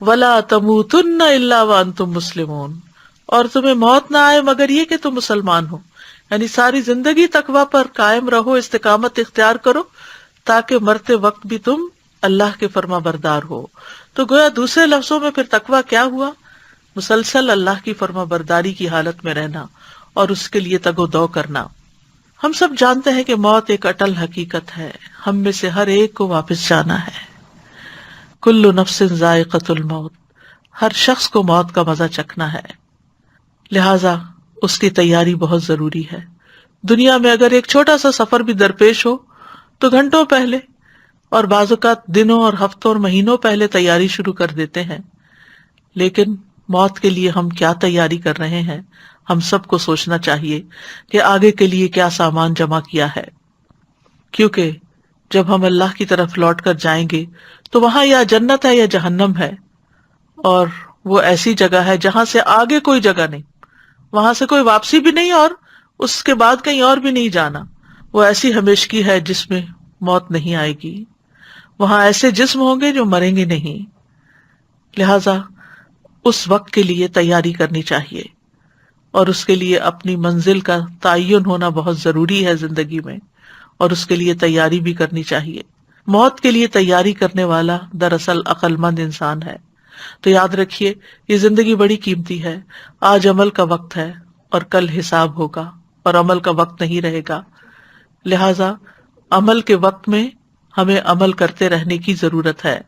ولا تموتن الا وانتم مسلمون، اور تمہیں موت نہ آئے مگر یہ کہ تم مسلمان ہو. یعنی ساری زندگی تقوی پر قائم رہو، استقامت اختیار کرو تاکہ مرتے وقت بھی تم اللہ کے فرما بردار ہو. تو گویا دوسرے لفظوں میں پھر تقوی کیا ہوا؟ مسلسل اللہ کی فرما برداری کی حالت میں رہنا اور اس کے لیے تگ و دو کرنا. ہم سب جانتے ہیں کہ موت ایک اٹل حقیقت ہے، ہم میں سے ہر ایک کو واپس جانا ہے. کل نفس ذائقۃ الموت، ہر شخص کو موت کا مزہ چکھنا ہے، لہذا اس کی تیاری بہت ضروری ہے. دنیا میں اگر ایک چھوٹا سا سفر بھی درپیش ہو تو گھنٹوں پہلے اور بعض اوقات دنوں اور ہفتوں اور مہینوں پہلے تیاری شروع کر دیتے ہیں. لیکن موت کے لیے ہم کیا تیاری کر رہے ہیں؟ ہم سب کو سوچنا چاہیے کہ آگے کے لیے کیا سامان جمع کیا ہے، کیونکہ جب ہم اللہ کی طرف لوٹ کر جائیں گے تو وہاں یا جنت ہے یا جہنم ہے، اور وہ ایسی جگہ ہے جہاں سے آگے کوئی جگہ نہیں، وہاں سے کوئی واپسی بھی نہیں اور اس کے بعد کہیں اور بھی نہیں جانا. وہ ایسی ہمیشگی ہے جس میں موت نہیں آئے گی. وہاں ایسے جسم ہوں گے جو مریں گے نہیں. لہذا اس وقت کے لیے تیاری کرنی چاہیے، اور اس کے لیے اپنی منزل کا تعین ہونا بہت ضروری ہے زندگی میں، اور اس کے لیے تیاری بھی کرنی چاہیے. موت کے لیے تیاری کرنے والا دراصل عقل مند انسان ہے. تو یاد رکھیے یہ زندگی بڑی قیمتی ہے. آج عمل کا وقت ہے اور کل حساب ہوگا، اور عمل کا وقت نہیں رہے گا. لہذا عمل کے وقت میں ہمیں عمل کرتے رہنے کی ضرورت ہے.